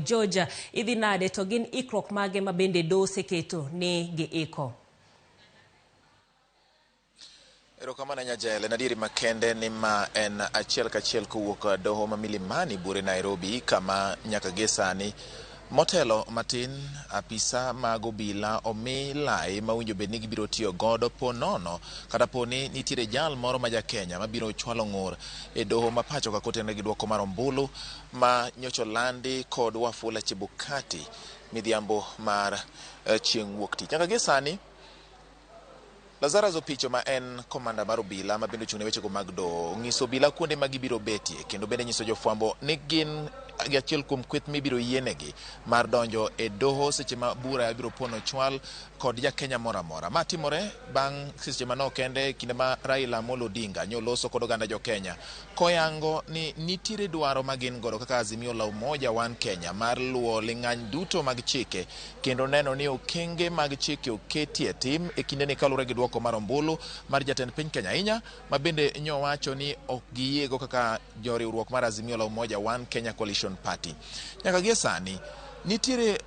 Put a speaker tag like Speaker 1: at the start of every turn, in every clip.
Speaker 1: Georgia idhi nade to gin ikruok mage mabende doho seketo ni giiko.
Speaker 2: Erokamano Nyajael, nadiri makende ni ma en achiel kachiel kowuok doho ma Milimani bure Nairobi kama nyaka gie sani motelo matin apisa mag obila omi lai mawinjo bed ni gibiro tiyo godo po nono kata po ni nitiere jal moro ma Kenya mabiro chwalo ng'ur e doho ma pacho ka kotenre gi duoko mar ombulu ma nyocho landi kod Wafula Chebukati midhiambo mar chieng' wuok tich. Nyaka gie sani Lazarus Opicho ma en komanda mar obila ma bende ochung' ne wechego mag doho ng'iso obila kuonde ma gibiro betie kendo bende nyiso jofwambo ni gin achiel kuom kweth mibiro yienegi mar donjo e doho seche ma bura biro pono chwal kod Jakenya moro amora. Ma timore bang' seche manok kende kinde ma Raila Amolo Odinga nyoloso kod oganda Jo-Kenya koyango ni nitiere dwaro ma gin godo kaka Azimio la Umoja One Kenya mar luwo ling'any duto mag chike kendo neno ni okenge mag chike oketie tim e kinde ni kalure gi duoko mar ombulu mar jatend piny Kenya ahinya ma bende nyowacho ni ok giyiego kaka joriwruok mar Azimio la Umoja One Kenya Coalition Party. Nyaka gie sani nitiere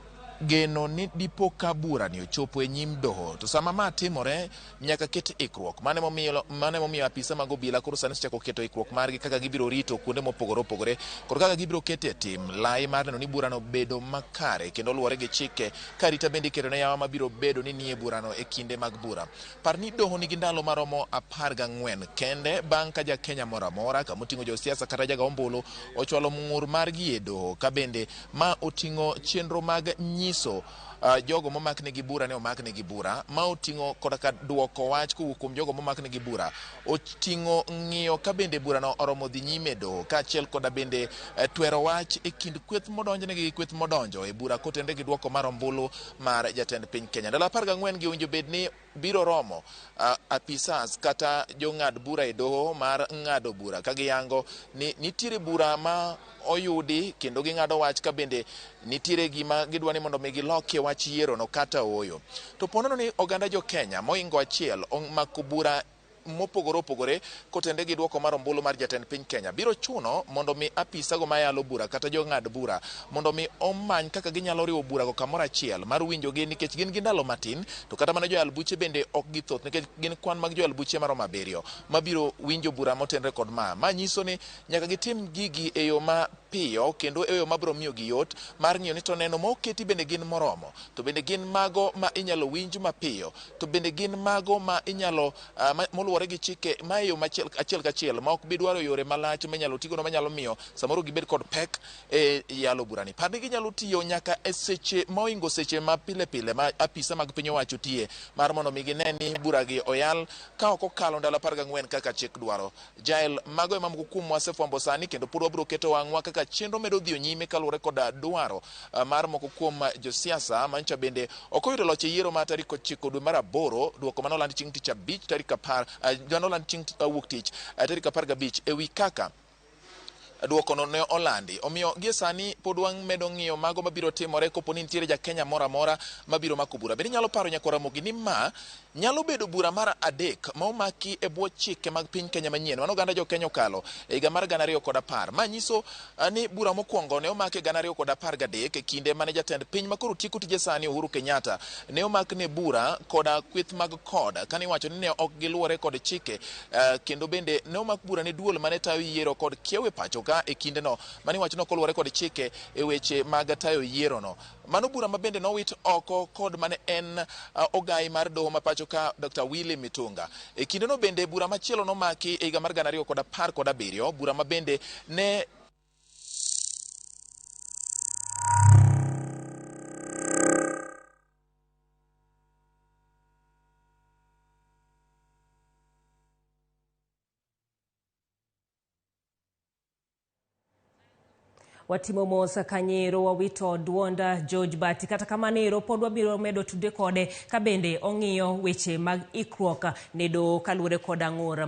Speaker 2: geno ni dipo ka bura ni ochopo e nyim doho to sama ma timore nyaka ket ikruok mane momiyo apisa mag obila koro sani chako keto ikruok margi kaka gibiro rito kuonde mopogore opogore kod kaka gibiro kete tim lai mar neno ni burano bedo makare kendo luwore gi chike ka rita bende iketo ne yawa mabiro bedo ni nie burano e kinde mag bura. Par ni doho nigi ndalo maromo 14 kende bang' ka Jakenya moro amora kama oting'o josiasa kata jaga ombulu ochwalo ng'ur margi e doho ka bende ma oting'o chenro mag jogo momakne gi bura ne omakne gi bura ma oting'o kodaka duoko wach kowuok kuom jogo momakne gi bura oting'o ng'iyo ka bende burano oromo dhi nyime doho kaachiel koda bende twero wach e kind kweth modonjne gi kweth modonjo e bura kotenre gi duoko mar ombulu mar jatend piny Kenya. Ndalo 14 gi owinjo bed ni biro romo apisas kata jong'ad bura e doho mar ng'ado bura ka giyango ni nitiere bura ma oyudi kendo ging'ado wach ka bende nitiere gima gidwa ni mondo mi gilokie wach yiero no kata oyo. To ponono ni oganda Jo-Kenya moingo achiel omako bura mopogore opogore kotende gi duoko mar ombulu mar jatend piny Kenya biro chuno mondo mi apisa go mayalo bura kata jong'ad bura mondo mi omany kaka ginyalo riwo bura go kamoro achiel mar winjogi nikech gin gi ndalo matin to kata mana joyal buche bende ok githoth nikech gin kwan mag joyal buche maromo 7 mabiro winjo bura motenre kod ma nyiso ni nyaka gitim gigi e yo ma piyo kendo e yo mabiro miyo gi yot mar ng'iyo ni to neno moketi bende gin moromo to bende gin mago ma inyalo winj mapiyo to bende gin mago ma inyalo moluwore gi chike ma e yo achiel kachiel ma ok bi dwaro yore malach minyalo tigono manyalo miyo samoro gibed kod pek e yalo burani. Par ni ginyalo tiyo nyaka e seche moingo seche ma pile pile ma apisa mag piny owacho tiye mar mondo mi gine ni buragi oyal ka ok okalo ndalo 14 kaka chik dwaro. Jael mago ema moko kuom wasefwambo sani kendo pod wabiro keto wang'wa kaka chenro medo dhi nyime kaluwore kod dwaro mar moko kuom josiasa mancha bende ok oyudo loch e yiero ma tarik 9 dwe mar 8 duoko manoland chieng' tich abich tarik 10 janoland chieng' wuok tich tarik 15 ewi kaka duoko no ne olandi. Omiyo gie sani pod wang' medo ng'iyo mago mabiro timore kopo ni nitiere Jakenya moro amora mabiro mako bura. Bende nyalo paro nyaka Ramogi ni ma nyalo bedo bura mar 3 ma omaki e bwo chike mag piny Kenya manyien. Mano oganda Jo-Kenya okalo e higa mar 2010. Ma nyiso ni bura mokwongo ne omaki e 2013 e kinde mane jatend piny makoro tieko tije sani Uhuru Kenyatta ne omakne bura koda kweth mag kod kane iwacho ni ne ok giluwore kod chike kendo bende ne omak bura ne duol mane tayo yiero kod kiewe pacho e kinde no mani wacho no koluwore kod chike e weche mag tayo yiero no. Mano bura ma bende nowit oko kod mane en ogai mar doho ma pacho ka Dr. Willy Mitunga. E kinde no bende bura machielo no maki e higa mar 2017 bura ma bende ne
Speaker 1: watimo mos kanyero wawito duonda George Bati kata kamanero pod wabiro medo tude kode ka bende ong'iyo weche mag ikruok ne doho kaluwore kod ang'ura